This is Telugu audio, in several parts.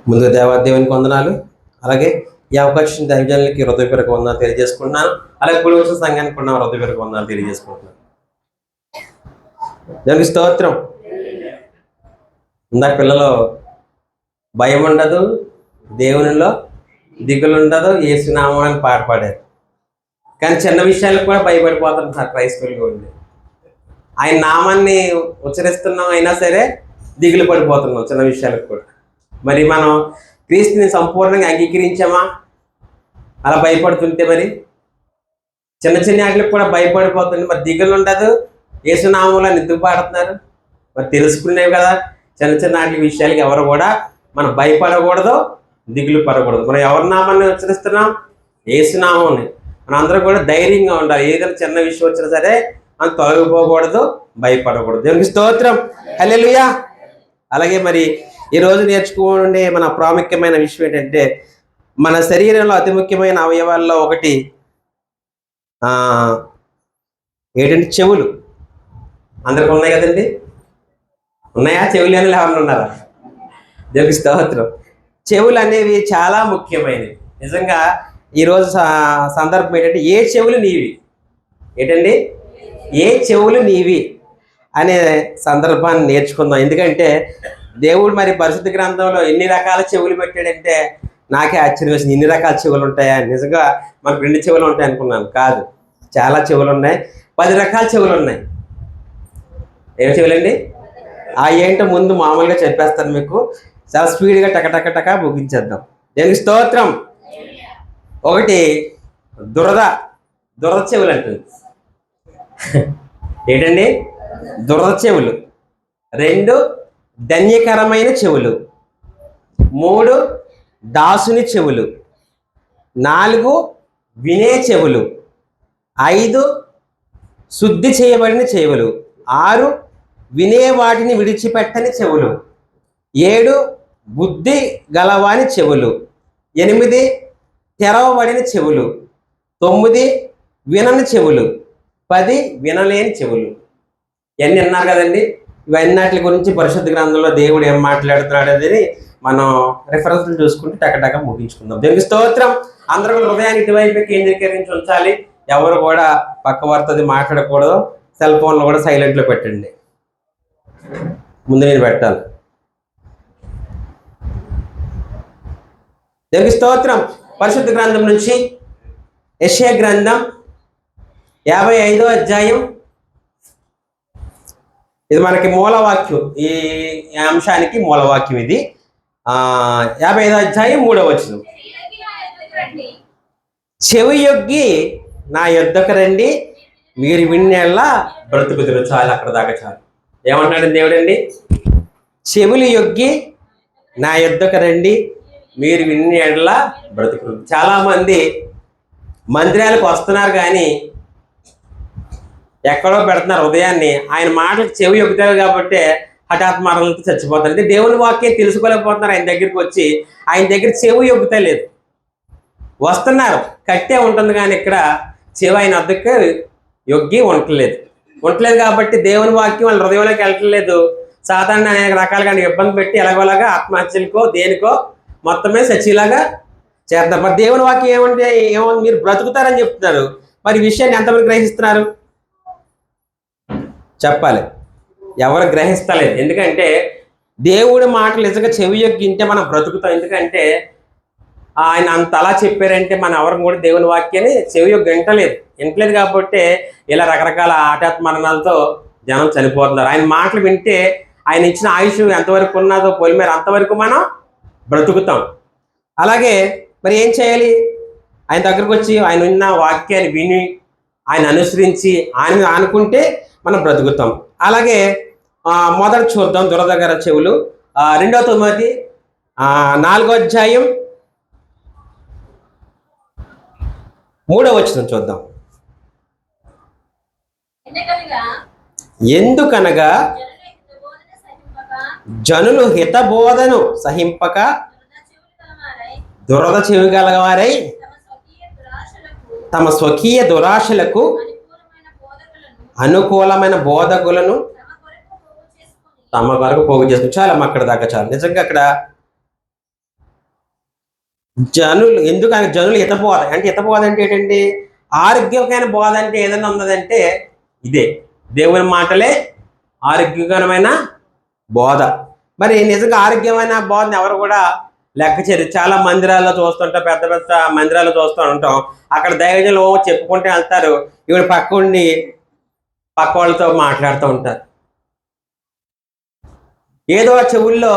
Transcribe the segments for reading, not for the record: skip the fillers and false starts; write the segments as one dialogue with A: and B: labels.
A: ముందుగా దేవునికి వందనాలు. అలాగే ఈ అవకాశం దైవజనులకి హృదయపూర్వక వందనాలు తెలియజేసుకుంటున్నాను. అలాగే కుడి వచ్చిన సంఘానికి ఉన్న హృదయపూర్వక వందనాలు తెలియజేసుకుంటున్నాను. దేవునికి స్తోత్రం. ఇందాక పిల్లలు భయం ఉండదు, దేవునిలో దిగులు ఉండదు, యేసునామాన్ని పాట పాడారు. కానీ చిన్న విషయాలకు కూడా భయపడిపోతున్నారు క్రైస్తవులుగా ఉండి. ఆయన నామాన్ని ఉచ్చరిస్తున్నాం అయినా సరే దిగులు పడిపోతున్నాం చిన్న విషయాలకు కూడా. మరి మనం క్రీస్తుని సంపూర్ణంగా అంగీకరించామా? అలా భయపడుతుంటే మరి చిన్న చిన్న వాటికి కూడా భయపడిపోతుంది. మరి దిగులు ఉండదు, యేసునామంలో ఎందుకు పాడుతున్నారు? మరి తెలుసుకునేవి కదా. చిన్న చిన్న వాటి విషయాలకి ఎవరు కూడా మనం భయపడకూడదు, దిగులు పడకూడదు. మనం ఎవరి నామాన్ని ఉచ్చరిస్తున్నాం? యేసునామాన్ని. మనం అందరం కూడా ధైర్యంగా ఉండాలి. ఏదైనా చిన్న విషయం వచ్చినా సరే మనం తొలగిపోకూడదు, భయపడకూడదు. దేవునికి స్తోత్రం. హల్లెలూయా. అలాగే మరి ఈరోజు నేర్చుకునే మన ప్రాముఖ్యమైన విషయం ఏంటంటే, మన శరీరంలో అతి ముఖ్యమైన అవయవాల్లో ఒకటి ఏంటంటే చెవులు. అందరికి ఉన్నాయి కదండి? ఉన్నాయా? చెవులు అని ఎవరు ఉన్నారా? దేవునికి స్తోత్రం. చెవులు అనేవి చాలా ముఖ్యమైనవి. నిజంగా ఈరోజు సందర్భం ఏంటంటే, ఏ చెవులు నీవి. ఏంటండి? ఏ చెవులు నీవి అనే సందర్భాన్ని నేర్చుకుందాం. ఎందుకంటే దేవుడు మరి పరిశుద్ధ గ్రంథంలో ఎన్ని రకాల చెవులు పెట్టాడంటే నాకే ఆశ్చర్యం వేసింది. ఇన్ని రకాల చెవులు ఉంటాయా? నిజంగా మనకు 2 చెవులు ఉంటాయి అనుకున్నాను. కాదు, చాలా చెవులు ఉన్నాయి. 10 రకాల చెవులు ఉన్నాయి. ఏం చెవులండి? ఏంటో ముందు మామూలుగా చెప్పేస్తాను మీకు. చాలా స్పీడ్గా టక ముగించేద్దాం. దేవునికి స్తోత్రం. ఒకటి దురద చెవులు అంటుంది. ఏంటండి? దురద చెవులు. 2 ధన్యకరమైన చెవులు. 3 దాసుని చెవులు. 4 వినే చెవులు. 5 శుద్ధి చేయబడిన చెవులు. 6 వినే వాటిని విడిచిపెట్టని చెవులు. 7 బుద్ధి గలవాని చెవులు. 8 తెరవబడిన చెవులు. 9 వినని చెవులు. 10 వినలేని చెవులు. ఇవన్నీ అన్నారు కదండి. ఇవన్నిటి గురించి పరిశుద్ధ గ్రంథంలో దేవుడు ఏం మాట్లాడుతున్నాడు అనేది మనం రెఫరెన్స్లు చూసుకుంటే టక ముగించుకుందాం. దేవునికి స్తోత్రం. అందరూ హృదయాన్ని ఇటువైపు కేంద్రీకరించి ఉంచాలి. ఎవరు కూడా పక్క వారితో మాట్లాడకూడదు. సెల్ ఫోన్లో కూడా సైలెంట్లో పెట్టండి. ముందు నేను పెట్టాలి. దేవునికి స్తోత్రం. పరిశుద్ధ గ్రంథం నుంచి యెషయా గ్రంథం 55వ అధ్యాయం. ఇది మనకి మూలవాక్యం. ఈ అంశానికి మూలవాక్యం ఇది. 55వ అధ్యాయం 3వ వచనం. చెవి యొగ్గి నా యొద్దకు రండి, మీరు వినేలా బ్రతుకుదురు. చాలు, అక్కడ దాకా చాలు. ఏమంటున్నాడు దేవుడండి? చెవులు యొగ్గి నా యొద్దకు రండి, మీరు వినేలా బ్రతుకుదురు. చాలామంది మందిరాలకు వస్తున్నారు కానీ ఎక్కడో పెడుతున్నారు ఉదయాన్ని. ఆయన మాటలకు చెవి యొక్కుతారు కాబట్టి హఠాత్ మరణంతో చచ్చిపోతారు. అంటే దేవుని వాక్యం తెలుసుకోలేకపోతున్నారు. ఆయన దగ్గరికి వచ్చి ఆయన దగ్గర చెవి యొక్కుతా లేదు. వస్తున్నారు, కట్టే ఉంటుంది కానీ ఇక్కడ చెవి ఆయన వద్దకు యొగ్గి ఉండట్లేదు కాబట్టి దేవుని వాక్యం వాళ్ళ హృదయంలోకి వెళ్ళట్లేదు. సాధారణ అనేక రకాలుగా ఇబ్బంది పెట్టి ఎలాగోలాగా ఆత్మహత్యలకో దేనికో మొత్తమే సచ్చిలాగా చేస్తారు. మరి దేవుని వాక్యం ఏమో మీరు బ్రతుకుతారని చెప్తున్నారు. మరి ఈ విషయాన్ని ఎంతమంది గ్రహిస్తున్నారు? చెప్పాలి. ఎవరు గ్రహిస్తలేదు. ఎందుకంటే దేవుడి మాటలు నిజంగా చెవి యొగ్గింటే మనం బ్రతుకుతాం. ఎందుకంటే ఆయన అంత అలా చెప్పారంటే మనం ఎవరు కూడా దేవుని వాక్యాన్ని చెవి యొగ్గి వింటలేదు కాబట్టి ఇలా రకరకాల హఠాత్ మరణాలతో జనం చనిపోతున్నారు. ఆయన మాటలు వింటే ఆయన ఇచ్చిన ఆయుష్ ఎంతవరకు ఉన్నదో పొలిమేర అంతవరకు మనం బ్రతుకుతాం. అలాగే మరి ఏం చేయాలి? ఆయన దగ్గరకు వచ్చి ఆయన ఉన్న వాక్యాన్ని విని ఆయన అనుసరించి ఆయన ఆనుకుంటే మనం బ్రతుకుతాం. అలాగే మొదట చూద్దాం దురదగర చెవులు. 2వ తిమోతి 4వ అధ్యాయం 3వ వచనం చూద్దాం. ఎందుకనగా జనులు హితబోధను సహింపక దురద చెవి గలవారై తమ స్వకీయ దురాశలకు అనుకూలమైన బోధకులను తమ కొరకు పోగు చేసుకుని. చాలా అక్కడ దాకా చాలు. నిజంగా అక్కడ జనులు హితబోధ అంటే ఏంటండి? ఆరోగ్యకరమైన బోధ అంటే ఏదైనా ఉన్నదంటే ఇదే, దేవుని మాటలే ఆరోగ్యకరమైన బోధ. మరి నిజంగా ఆరోగ్యమైన బోధని ఎవరు కూడా లెక్క చేయరు. చాలా మందిరాల్లో చూస్తుంటాం, పెద్ద పెద్ద మందిరాల్లో చూస్తూ ఉంటాం. అక్కడ దైవజనులు చెప్పుకుంటూ వెళ్తారు, ఇవి పక్క వాళ్ళతో మాట్లాడుతూ ఉంటారు. ఏదో చెవుల్లో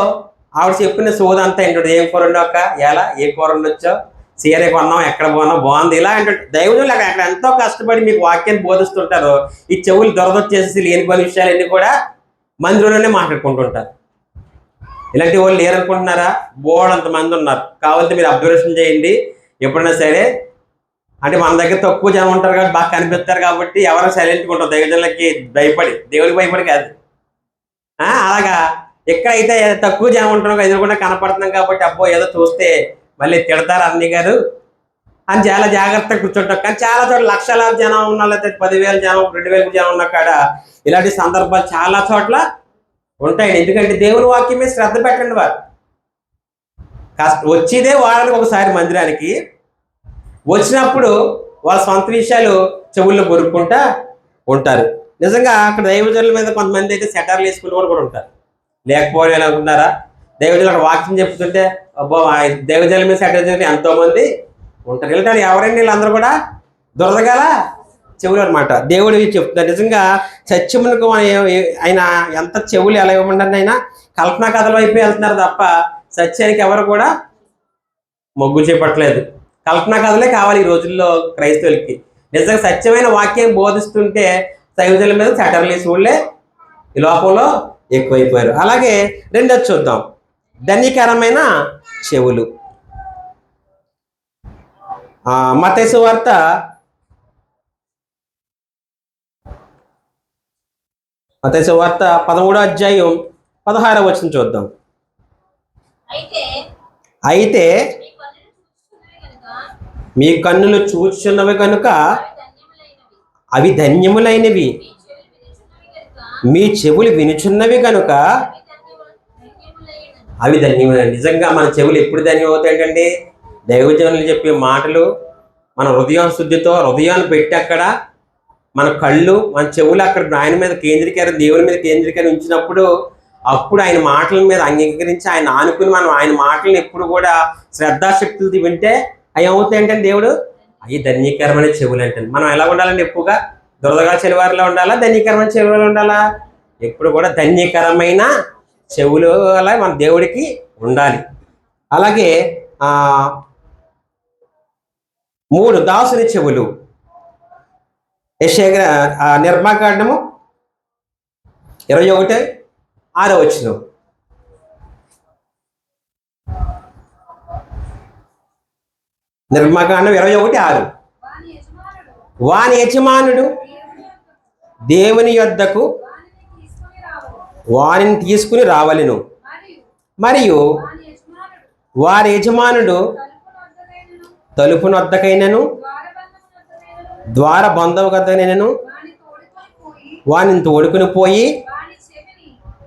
A: ఆవిడ చెప్పిన సోదంతా ఏంటంటే, ఏం కూర ఉండొక్క, ఎలా ఏ కూర ఉండొచ్చో, సీరే కొన్నాం, ఎక్కడ పోన్నాం, బాగుంది, ఇలా అంటే దైవజనులు అక్కడ ఎంతో కష్టపడి మీకు వాక్యాన్ని బోధిస్తుంటారు. ఈ చెవులు దొరదొచ్చేసి లేని పని విషయాలన్నీ కూడా మందిరంలోనే మాట్లాడుకుంటుంటారు. ఇలాంటి వాళ్ళు లేరనుకుంటున్నారా? బోర్డంత మంది ఉన్నారు. కావాలంటే మీరు అబ్జర్వేషన్ చేయండి. ఎప్పుడైనా సరే అంటే మన దగ్గర తక్కువ జనం ఉంటారు కాబట్టి బాగా కనిపిస్తారు కాబట్టి ఎవరు సైలెంట్గా ఉంటారు, దైవజనులకి భయపడి, దేవుడికి భయపడి కాదు. అలాగా ఎక్కడైతే తక్కువ జనం ఉంటున్నారో ఎదురుకుండా కనపడుతున్నాం కాబట్టి అబ్బో ఏదో చూస్తే మళ్ళీ తిడతారు అన్ని గారు అని చాలా జాగ్రత్తగా కూర్చుంటాం. కానీ చాలా చోట్ల లక్షలాది జనం ఉన్నా, లేకపోతే 10,000 జనం 2,000 జనం ఉన్న కాడ ఇలాంటి సందర్భాలు చాలా చోట్ల ఉంటాయండి. ఎందుకంటే దేవుని వాక్యం మీద శ్రద్ధ పెట్టండి. వారు వచ్చేదే వారానికి ఒకసారి మందిరానికి, వచ్చినప్పుడు వాళ్ళ సొంత విషయాలు చెవుల్లో కొరుక్కుంటా ఉంటారు. నిజంగా అక్కడ దైవజనుల మీద కొంతమంది అయితే సెటర్లు వేసుకునే వాళ్ళు కూడా ఉంటారు. లేకపోవడం ఎలా అనుకుంటారా? దైవజనులు అక్కడ వాక్యం చెప్తుంటే అబ్బో దైవజనుల మీద సెటర్ చేసి ఎంతో మంది ఉంటారు. వెళ్తారు ఎవరండి వీళ్ళందరూ కూడా దొరదగల చెవులు అనమాట. దేవుడు చెప్తున్నారు. నిజంగా సత్యమునకు ఆయన ఎంత చెవులు ఎలా ఇవ్వమండి, ఆయన కల్పనా కథల వైపు వెళ్తున్నారు తప్ప సత్యానికి ఎవరు కూడా మొగ్గు చేపట్టలేదు. కల్పనా కథలే కావాలి ఈ రోజుల్లో క్రైస్తవులకి. నిజంగా సత్యమైన వాక్యం బోధిస్తుంటే దైవజనుల మీద సెటర్లు వేసి వాళ్ళే ఈ లోకంలో ఎక్కువైపోయారు. అలాగే రెండోది చూద్దాం, ధన్యకరమైన చెవులు. మత్తయి సువార్త 13వ అధ్యాయం 16వ వచనం చూద్దాం. అయితే మీ కన్నులు చూచుచున్నవి కనుక అవి ధన్యములైనవి, మీ చెవులు వినుచున్నవి కనుక అవి ధన్యములైనవి. నిజంగా మన చెవులు ఎప్పుడు ధన్యమవుతాయండి? దైవజనులు చెప్పే మాటలు మన హృదయం శుద్ధితో హృదయాన్ని పెట్టి అక్కడ మన కళ్ళు మన చెవులు అక్కడ ఆయన మీద దేవుని మీద కేంద్రీకరించినప్పుడు అప్పుడు ఆయన మాటల మీద అంగీకరించి ఆయన ఆనుకుని మనం ఆయన మాటలను ఎప్పుడు కూడా శ్రద్ధాశక్తులతో వింటే అవి ఏమవుతాయంటే దేవుడు అవి ధన్యకరమైన చెవులు అంటే. మనం ఎలా ఉండాలంటే ఎక్కువగా దురదగా చెలివారిలో ఉండాలా, ధన్యకరమైన చెవులు ఉండాలా? ఎప్పుడు కూడా ధన్యకరమైన చెవులు అలా మన దేవుడికి ఉండాలి. అలాగే 3 దాసుని చెవులు. నిర్మాకాండము 21:6 వచనం. నిర్మాకాండం 21:6. వాని యజమానుడు దేవుని యొద్దకు వారిని తీసుకుని రావలెను, మరియు వారి యజమానుడు తలుపునొద్దకైనను ద్వార బంధం వద్దకైనను వానిని తోడుకుని పోయి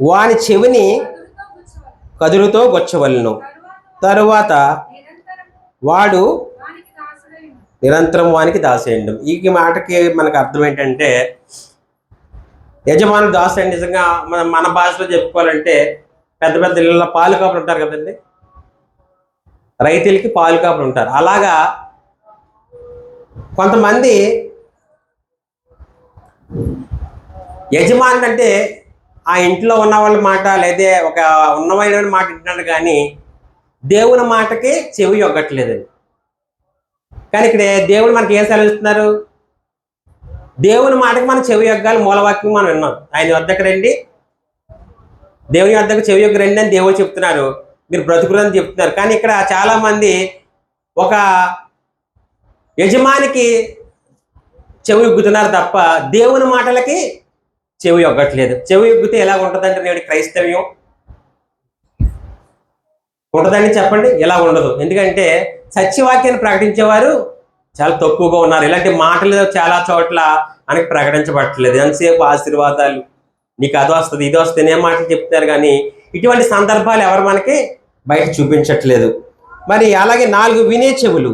A: వాని చెవిని కదురుతో గొచ్చవలెను. తరువాత వాడు నిరంతరం వానికి దాసేయండు. ఈ మాటకి మనకు అర్థం ఏంటంటే యజమానుడు దాసు. నిజంగా మన భాషలో చెప్పుకోవాలంటే పెద్ద పెద్ద ఇళ్ళలో పాలు కాపులు ఉంటారు కదండి, రైతులకి పాలు కాపులు ఉంటారు. అలాగా కొంతమంది యజమానుడు అంటే ఆ ఇంట్లో ఉన్న వాళ్ళ మాట లేదా ఒక ఉన్నమైన మాట వింటున్నాడు, కానీ దేవుని మాటకి చెవి యొగ్గట్లేదండి. కానీ ఇక్కడ దేవుడు మనకి ఏం సెలవిస్తున్నారు? దేవుని మాటకి మనం చెవి యొగ్గాలి. మూలవాక్యం మనం విన్నాం, ఆయన వద్దకు రండి, దేవుని వద్దకు చెవి యొగ్గ రండి అని దేవుడు చెప్తున్నారు, మీరు బ్రతుకులని చెప్తున్నారు. కానీ ఇక్కడ చాలా మంది ఒక యజమానికి చెవి యొగ్గుతున్నారు తప్ప దేవుని మాటలకి చెవి యొగ్గట్లేదు. చెవి యొగ్గితే ఎలా ఉంటుందంటే నేడు క్రైస్తవ్యం ఉంటుందని చెప్పండి, ఎలా ఉండదు. ఎందుకంటే సత్యవాక్యాన్ని ప్రకటించేవారు చాలా తక్కువగా ఉన్నారు. ఇలాంటి మాటలు చాలా చోట్ల అని ప్రకటించబట్టలేదు. ఎంతసేపు ఆశీర్వాదాలు, నీకు అది వస్తుంది ఇది వస్తుంది అనే మాటలు చెప్తారు, కానీ ఇటువంటి సందర్భాలు ఎవరు మనకి బయట చూపించట్లేదు. మరి అలాగే 4 వినే చెవులు.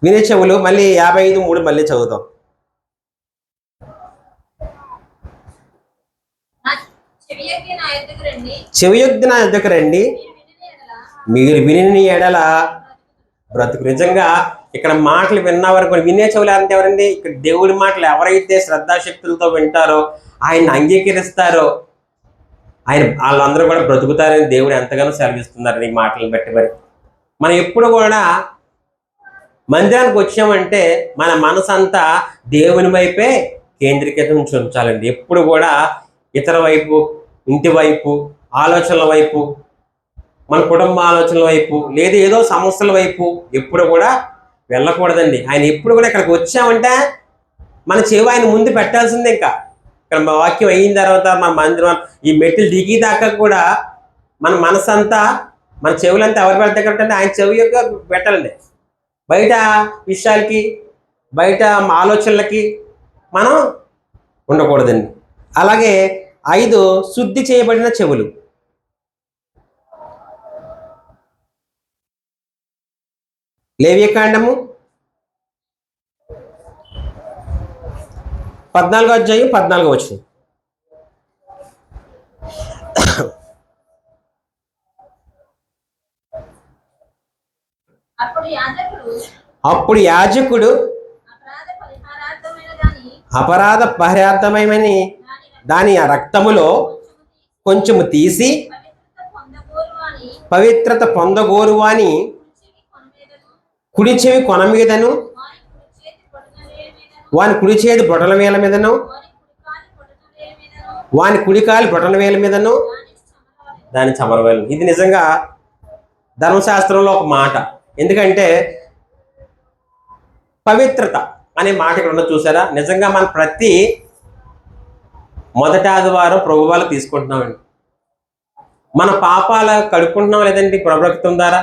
A: వినే చెవులు మళ్ళీ 55:3 మళ్ళీ చదువుతాం. చెవియొగ్గి నా యొద్దకు రండి, మీరు విని ఎడల బ్రతుకు. నిజంగా ఇక్కడ మాటలు విన్నవారు వినే చెవులు అంటే ఎవరండి? ఇక్కడ దేవుడి మాటలు ఎవరైతే శ్రద్ధాశక్తులతో వింటారో, ఆయన అంగీకరిస్తారో, వాళ్ళందరూ కూడా బ్రతుకుతారని దేవుడు ఎంతగానో సెలవిస్తున్నారు ఈ మాటలను బట్టి. మరి మనం ఎప్పుడు కూడా మందిరానికి వచ్చామంటే మన మనసు అంతా దేవుని వైపే కేంద్రీకృతం ఉంచాలండి. ఎప్పుడు కూడా ఇతర వైపు, ఇంటి వైపు, ఆలోచనల వైపు, మన కుటుంబ ఆలోచనల వైపు, లేదా ఏదో సమస్యల వైపు ఎప్పుడు కూడా వెళ్ళకూడదండి. ఆయన ఎప్పుడు కూడా ఇక్కడికి వచ్చామంటే మన చెవి ఆయన ముందు పెట్టాల్సిందే. ఇంకా ఇక్కడ వాక్యం అయిన తర్వాత మన మందిరం ఈ మెట్లు దిగి దాకా కూడా మన మనసు అంతా, మన చెవులంతా ఎవరు పెడతాకంటే ఆయన చెవి యొక్క పెట్టాలండి. బయట విషయాలకి, బయట ఆలోచనలకి మనం ఉండకూడదండి. అలాగే 5 శుద్ధి చేయబడిన చెవులు. లేవియకాండము 14వ అధ్యాయం 14వ వచనం. అప్పుడు యాజకుడు అపరాధ పరిహారార్థమని దాని రక్తములో కొంచెము తీసి పవిత్రత పొందగోరువాని కుడి చెవి కొన మీదను, వాని కుడి చేతి బొటల వేల మీదను, వాని కుడికాలి బొటల వేల మీదను దాని చమరవేలు. ఇది నిజంగా ధర్మశాస్త్రంలో ఒక మాట. ఎందుకంటే పవిత్రత అనే మాట ఇక్కడ ఉన్న చూసారా? నిజంగా మనం ప్రతి మొదటి ఆదివారం ప్రభువాలు తీసుకుంటున్నామండి. మన పాపాలు కడుక్కుంటున్నాం లేదండి ప్రభక్తం ద్వారా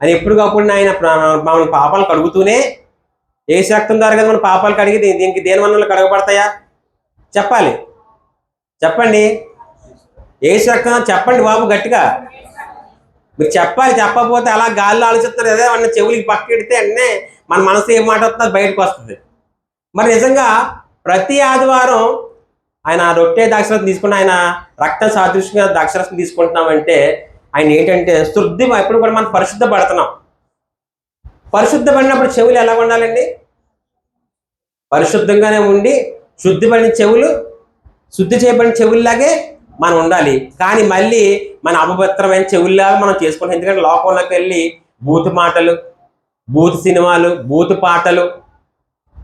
A: అని ఎప్పటికప్పుడు ఆయన మన పాపాలు కడుగుతూనే, ఏ రక్తం ద్వారా కదా మన పాపాలు కడిగి దీనికి దేని వల్ల కడగబడతాయా? చెప్పాలి, చెప్పండి. ఏ రక్తం చెప్పండి బాబు గట్టిగా. మీరు చెప్పాలి. చెప్పకపోతే అలా గాల్లో ఆలోచిస్తున్నారు అదే అన్న చెవులకి పక్కెడితే అన్నే మన మనసు ఏం మాట వస్తుంది బయటకు వస్తుంది. మరి నిజంగా ప్రతి ఆదివారం ఆయన రొట్టె ద్రాక్షరసం తీసుకుని ఆయన రక్తం సాదృశ్యంగా ద్రాక్షరసం తీసుకుంటున్నామంటే ఆయన ఏంటంటే శుద్ధి. ఎప్పుడు కూడా మనం పరిశుద్ధపడుతున్నాం. పరిశుద్ధపడినప్పుడు చెవులు ఎలా ఉండాలండి? పరిశుద్ధంగానే ఉండి శుద్ధిపడిన చెవులు, శుద్ధి చేయబడిన చెవుల్లాగే మనం ఉండాలి. కానీ మళ్ళీ మన అపవిత్రమైన చెవుల్లాగా మనం చేసుకుంటాం. ఎందుకంటే లోకంలోకి వెళ్ళి బూతు మాటలు, బూతు సినిమాలు, బూతు పాటలు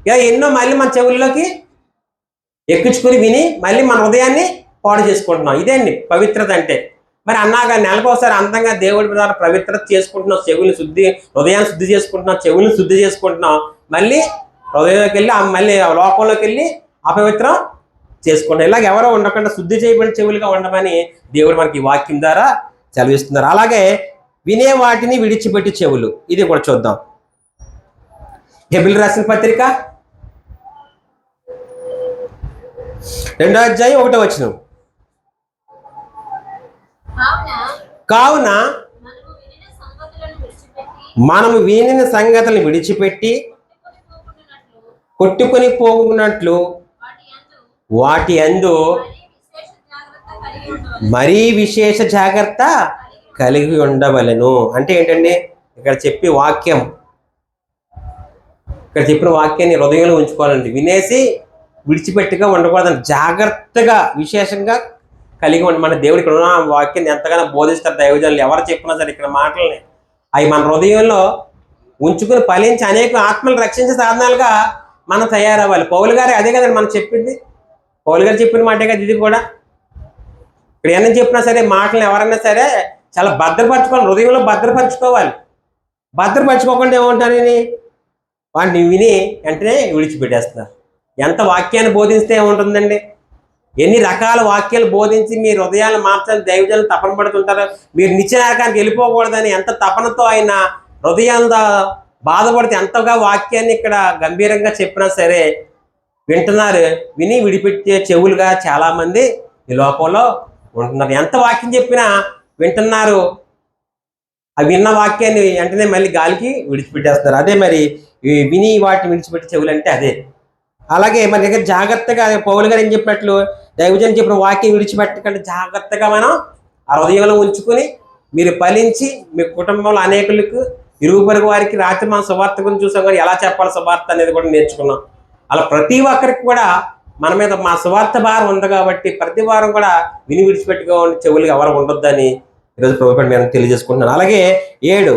A: ఇలా ఎన్నో మళ్ళీ మన చెవుల్లోకి ఎక్కించుకుని విని మళ్ళీ మన హృదయాన్ని పాడు చేసుకుంటున్నాం. ఇదే అండి పవిత్రత అంటే. మరి అన్నాగా నెలకోసారి అందంగా దేవుడి ద్వారా పవిత్రత చేసుకుంటున్నాం, చెవులు శుద్ధి, హృదయాన్ని శుద్ధి చేసుకుంటున్నాం, చెవులను శుద్ధి చేసుకుంటున్నాం. మళ్ళీ హృదయంలోకి వెళ్ళి మళ్ళీ లోకంలోకి వెళ్ళి అపవిత్రం చేసుకుంటాం. ఇలాగ ఎవరో ఉండకుండా శుద్ధి చేయబడిన చెవులుగా ఉండమని దేవుడు మనకి ఈ వాక్యం ద్వారా చదివిస్తున్నారు. అలాగే వినే వాటిని విడిచిపెట్టి చెవులు. ఇది కూడా చూద్దాం. హెబ్రీయులకు రాసిన పత్రిక 2వ అధ్యాయం 1వ వచనం. కావున మనము వినిన సంగతులను విడిచిపెట్టి కొట్టుకొని పోకున్నట్లు వాటి యందు మరీ విశేష జాగ్రత్త కలిగి ఉండవలెను. అంటే ఏంటండి? ఇక్కడ చెప్పి వాక్యం, ఇక్కడ చెప్పిన వాక్యాన్ని హృదయంలో ఉంచుకోవాలండి. వినేసి విడిచిపెట్టుగా ఉండకూడదండి. జాగ్రత్తగా విశేషంగా కలిగి ఉండి మన దేవుడు ఇక్కడ ఉన్న వాక్యాన్ని ఎంతగానో బోధిస్తారు దైవజనులు. ఎవరు చెప్పినా సరే ఇక్కడ మాటలని అవి మన హృదయంలో ఉంచుకుని ఫలించి అనేక ఆత్మలు రక్షించే సాధనాలుగా మనం తయారవ్వాలి. పౌలు గారు అదే కదండి మనం చెప్పింది. పౌలు గారు చెప్పిన మాటే కదా ఇది కూడా. ఇక్కడ ఏమైనా చెప్పినా సరే మాటలను ఎవరైనా సరే చాలా భద్రపరచుకోవాలి, హృదయంలో భద్రపరచుకోవాలి. భద్రపరచుకోకుండా ఏముంటానని వాడిని విని వెంటనే విడిచిపెట్టేస్తున్నారు. ఎంత వాక్యాన్ని బోధిస్తే ఏముంటుందండి? ఎన్ని రకాల వాక్యాలు బోధించి మీ హృదయాలను మార్చాలని దైవజనులు తపన పడుతుంటారు. మీరు నిత్య నరకానికి వెళ్ళిపోకూడదని ఎంత తపనతో ఆయన హృదయంగా బాధపడితే ఎంతగా వాక్యాన్ని ఇక్కడ గంభీరంగా చెప్పినా సరే వింటున్నారు. విని విడిపెట్టే చెవులుగా చాలామంది ఈ లోకంలో ఉంటున్నారు. ఎంత వాక్యం చెప్పినా వింటున్నారు, ఆ విన్న వాక్యాన్ని వెంటనే మళ్ళీ గాలికి విడిచిపెట్టేస్తారు. అదే మరి విని వాటిని విడిచిపెట్టే చెవులు అంటే అదే. అలాగే మన దగ్గర జాగ్రత్తగా పౌలు గారు ఏం చెప్పినట్లు దైవజనం చెప్పిన వాక్యం విడిచిపెట్టకండి, జాగ్రత్తగా మనం ఆ హృదయంలో ఉంచుకొని మీరు ఫలించి మీ కుటుంబంలో అనేకులకు ఇరుగు పొరుగు వారికి రాత్రి మనం సువార్త గురించి చూసాం కానీ ఎలా చెప్పాలి సువార్త అనేది కూడా నేర్చుకున్నాం. అలా ప్రతి ఒక్కరికి కూడా మన మీద మా సువార్త భారం ఉంది కాబట్టి ప్రతి వారం కూడా విని విడిచిపెట్టుకోండి, చెవులు ఎవరు ఉండొద్దని ఈరోజు ప్రభుత్వం నేను తెలియజేసుకుంటున్నాను. అలాగే 7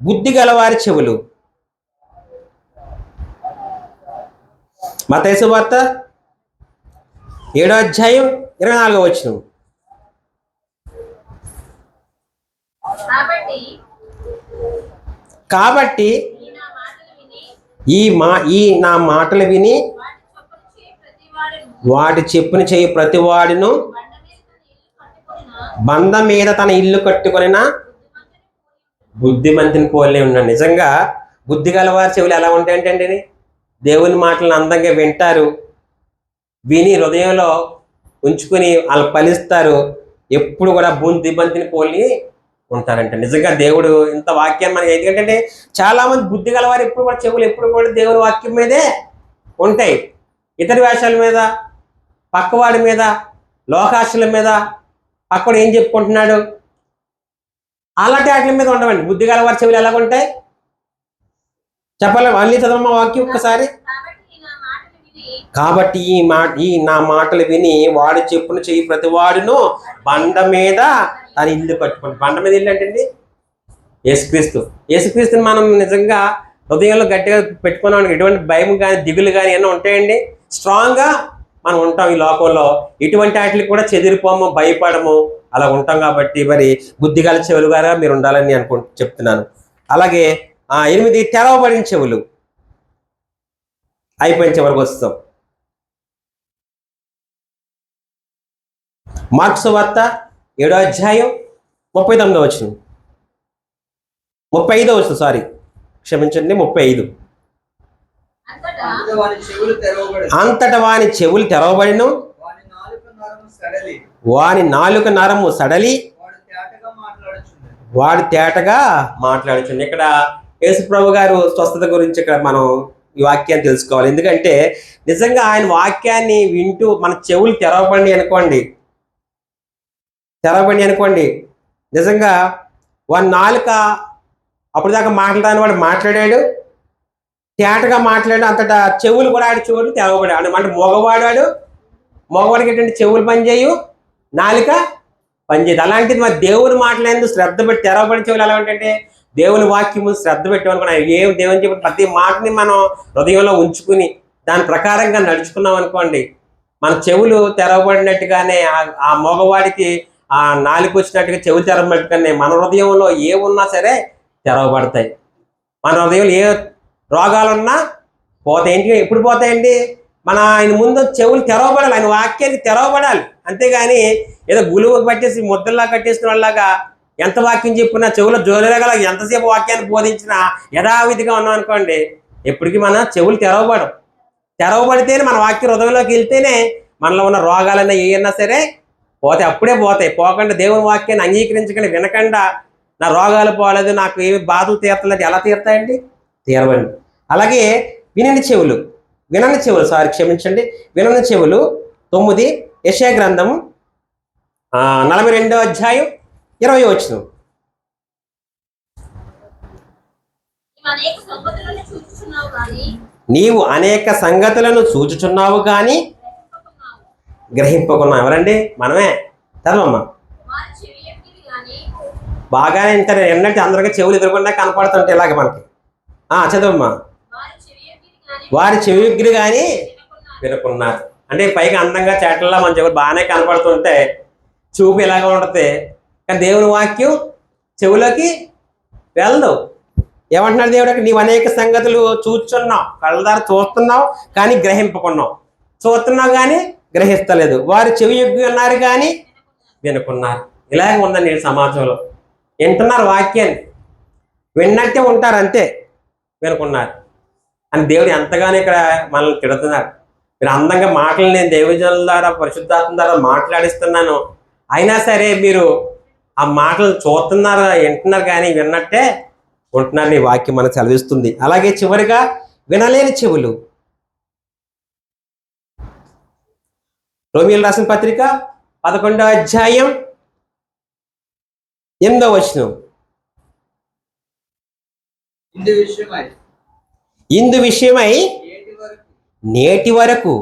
A: బుద్ధి గలవారి చెవులు. మత్తయి సువార్త 7వ అధ్యాయం 24వ వచనం. కాబట్టి ఈ నా మాటలు విని వాటి చెప్పుని చేయి ప్రతివాడును బండ మీద తన ఇల్లు కట్టుకొనిన బుద్ధిమంతుని పోలే ఉన్నాడు. నిజంగా బుద్ధి గలవారి చెవులు ఎలా ఉంటాయంటే దేవుని మాటలను అందంగా వింటారు, విని హృదయంలో ఉంచుకొని వాళ్ళు ఫలిస్తారు, ఎప్పుడు కూడా బుద్ధిమంతుని పోలి ఉంటారంట. నిజంగా దేవుడు ఇంత వాక్యాన్ని మనకి ఎందుకంటే చాలా మంది బుద్ధి గలవారు ఎప్పుడు కూడా చెవులు ఎప్పుడు కూడా దేవుని వాక్యం మీదే ఉంటాయి. ఇతర వేషాల మీద, పక్కవాడి మీద, లోకాశల మీద, పక్కడు ఏం చెప్పుకుంటున్నాడు అలాంటి వాటి మీద ఉండవండి. బుద్ధి గలవారి చెవులు ఎలాగ ఉంటాయి చెప్పాలి, మళ్ళీ చదవమ్మా వాక్యం ఒక్కసారి. కాబట్టి ఈ నా మాటలు విని వాడు చెప్పున చెయ్యి ప్రతి వాడును బండ మీద తన ఇల్లు కట్టుకోండి. బండ మీద ఇల్లు అంటే యేసుక్రీస్తుని మనం నిజంగా హృదయంలో గట్టిగా పెట్టుకున్నాం. ఎటువంటి భయం కానీ దిగులు కానీ ఏమన్నా ఉంటాయండి, స్ట్రాంగ్గా మనం ఉంటాం. ఈ లోకంలో ఎటువంటి వాటికి కూడా చెదిరిపోము, భయపడము, అలా ఉంటాం. కాబట్టి మరి బుద్ధిగల చెవులుగా మీరు ఉండాలని చెప్తున్నాను. అలాగే 8 తెరవబడిన చెవులు. అయిపోయిన చివరికి వస్తాం. మార్కు సువార్త 7వ అధ్యాయం 39వ వచనం, 35వ వచనం, సారీ క్షమించండి, 35. అంతట వాని చెవులు తెరవబడిను, వాని నాలుక నరము సడలి, వాడు తేటగా మాట్లాడుచుంది. ఇక్కడ యేసు ప్రభు గారు స్వస్థత గురించి ఇక్కడ మనం ఈ వాక్యాన్ని తెలుసుకోవాలి. ఎందుకంటే నిజంగా ఆయన వాక్యాన్ని వింటూ మన చెవులు తెరవబడి అనుకోండి, నిజంగా వాడి నాలుక అప్పుడు దాకా మాట్లాడని వాడు మాట్లాడాడు, తేటగా మాట్లాడాడు. అంతటా చెవులు కూడా ఆడి చెవులు తెరవబడాడు. అంటే మగవాడికి ఏంటంటే చెవులు పనిచేయు, నాలుక పనిచేయదు. అలాంటిది మరి దేవుని మాట్లాడేందుకు శ్రద్ధ పెట్టి తెరవబడిన చెవులు ఎలా ఉంటాయంటే దేవుని వాక్యము శ్రద్ధ పెట్టామనుకున్నా ఏం దేవుని చెప్పి ప్రతి మాటని మనం హృదయంలో ఉంచుకుని దాని ప్రకారంగా నడుచుకున్నాం అనుకోండి, మన చెవులు తెరవబడినట్టుగానే ఆ మగవాడికి ఆ నాలుగు వచ్చినట్టుగా చెవులు తెరవబడినట్టుగానే మన హృదయంలో ఏ ఉన్నా సరే తెరవబడతాయి. మన హృదయంలో ఏ రోగాలున్నా పోతాయి. ఎప్పుడు పోతాయండి? మన ఆయన ముందు చెవులు తెరవబడాలి, ఆయన వాక్యానికి తెరవబడాలి. అంతేగాని ఏదో గులువ పట్టేసి ముద్దల్లా కట్టేసిన వాళ్ళలాగా ఎంత వాక్యం చెప్పినా చెవులో జోరగల ఎంతసేపు వాక్యాన్ని బోధించినా యథావిధిగా ఉన్నాం అనుకోండి, ఎప్పటికీ మన చెవులు తెరవబడితేనే మన వాక్యం హృదయంలోకి వెళ్తేనే మనలో ఉన్న రోగాలన్నా ఏమన్నా సరే పోతాయి. అప్పుడే పోతాయి. పోకుండా దేవుని వాక్యాన్ని అంగీకరించకుండా వినకుండా నా రోగాలు పోలేదు, నాకు ఏమి బాధలు తీరతలేదు, ఎలా తీరుతాయండి? తీరవండి. అలాగే వినని చెవులు 9 యెషయా గ్రంథము 42వ అధ్యాయం 20వ వచనం. నీవు అనేక సంగతులను చూచుచున్నావు కానీ గ్రహింపకున్నావు. ఎవరండి? మనమే. చదవమ్మా. బాగానే వింటారు, ఎన్నట్టు అందరికీ చెవులు ఎదురకుండా కనపడుతుంటే ఇలాగ మనకి. చదవమ్మా. వారి చెవిగ్గులు కానీ వినుకున్నారు. అంటే పైగా అందంగా చేటల్లో మన చెవులు బాగానే కనపడుతుంటే చూపు ఇలాగ ఉంటుంది, కానీ దేవుని వాక్యం చెవులోకి వెళ్ళదు. ఏమంటున్నాడు దేవుడు? నీవు అనేక సంగతులు చూస్తున్నావు, కళ్ళదారు చూస్తున్నావు కానీ గ్రహింపకున్నావు, చూస్తున్నావు కానీ గ్రహిస్తలేదు. వారు చెవి యొగ్గి ఉన్నారు కానీ వినుకున్నారు. ఇలాగే ఉందండి సమాజంలో. వింటున్నారు వాక్యాన్ని విన్నట్టే ఉంటారు అంతే, వినుకున్నారు అని దేవుడు ఎంతగానో ఇక్కడ మనల్ని తిడుతున్నాడు. మీరు అందంగా మాటలు నేను దేవుజనుల ద్వారా పరిశుద్ధాత్మ ద్వారా మాట్లాడిస్తున్నాను, అయినా సరే మీరు ఆ మాటలు చూస్తున్నారు వింటున్నారు కానీ విన్నట్టే ఉంటున్నారు. నీ వాక్యం మనకు చదివిస్తుంది. అలాగే చివరిగా వినలేని చెవులు. రోమీయులకు రాసిన పత్రిక 11వ అధ్యాయం 8వ వచనం. ఇందు విషయమై నేటి వరకు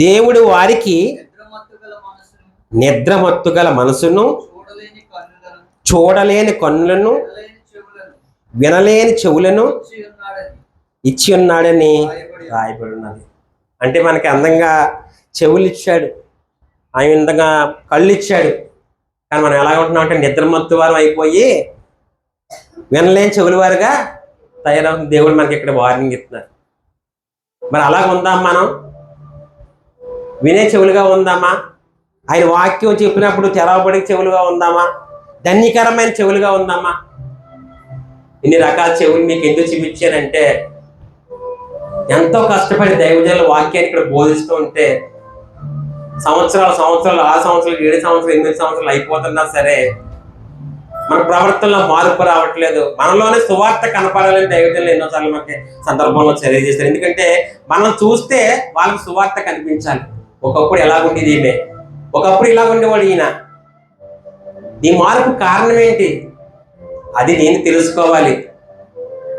A: దేవుడు వారికి నిద్రమత్తు గల మనసును, చూడలేని కన్నులను, వినలేని చెవులను ఇచ్చి ఉన్నాడని రాయబడి ఉన్నది. అంటే మనకి అందంగా చెవులు ఇచ్చాడు, ఆయన విధంగా కళ్ళు ఇచ్చాడు, కానీ మనం ఎలా ఉంటున్నాం అంటే నిద్రమత్తు వారం అయిపోయి వినలేని చెవుల వారుగా తయారవుతుంది. దేవుడు మనకి ఇక్కడ వార్నింగ్ ఇస్తున్నారు. మరి అలాగ ఉందాం, మనం వినే చెవులుగా ఉందామా? ఆయన వాక్యం చెప్పినప్పుడు తెరవబడి చెవులుగా ఉందామా? ధన్యకరమైన చెవులుగా ఉందామా? ఇన్ని రకాల చెవులు మీకు ఎందుకు చూపించానంటే, ఎంతో కష్టపడి దైవజనుల వాక్యాన్ని ఇక్కడ బోధిస్తూ ఉంటే సంవత్సరాలు 6 సంవత్సరాలు 7 సంవత్సరాలు 8 సంవత్సరాలు అయిపోతున్నా సరే మన ప్రవర్తనలో మార్పు రావట్లేదు. మనలోనే సువార్త కనపడాలని దైవజనులు ఎన్నోసార్లు మనకి సందర్భంలో తెలియజేస్తారు. ఎందుకంటే మనం చూస్తే వాళ్ళకి సువార్త కనిపించాలి. ఒకప్పుడు ఎలాగుండేది ఈమె, ఒకప్పుడు ఇలాగుండేవాడు ఈయన, ఈ మార్పు కారణం ఏంటి, అది నేను తెలుసుకోవాలి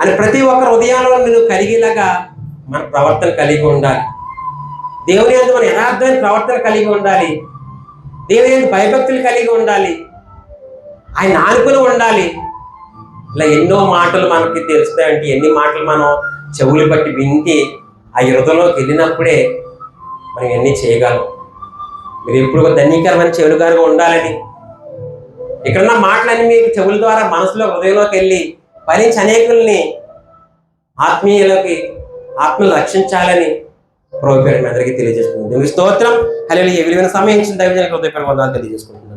A: అని ప్రతి ఒక్కరు హృదయాల్లో నేను కలిగేలాగా మన ప్రవర్తన కలిగి ఉండాలి. దేవుని యందు మన యథార్థమైన ప్రవర్తన కలిగి ఉండాలి. దేవుని యందు భయభక్తులు కలిగి ఉండాలి. ఆయన ఆనుకుని ఉండాలి. ఇలా ఎన్నో మాటలు మనకి తెలుస్తాయంటే, ఎన్ని మాటలు మనం చెవులు బట్టి వింటే ఆ హృదయంలోకి వెళ్ళినప్పుడే మనం ఎన్ని చేయగలం. మీరు ఎప్పుడు ధన్యకరమైన చెవులుగారుగా ఉండాలని, ఇక్కడున్న మాటలన్నీ మీకు చెవుల ద్వారా మనసులో హృదయంలోకి వెళ్ళి ఫలించి అనేకుల్ని ఆత్మలు రక్షించాలని ప్రభువు పేరిట మీ అందరికీ తెలియజేసుకుంటుంది. స్తోత్రం. హల్లెలూయా. విలువైన సమయం ఇచ్చిన దైవజనులకు హృదయపూర్వక వందనాలు తెలియజేసుకుంటున్నాను.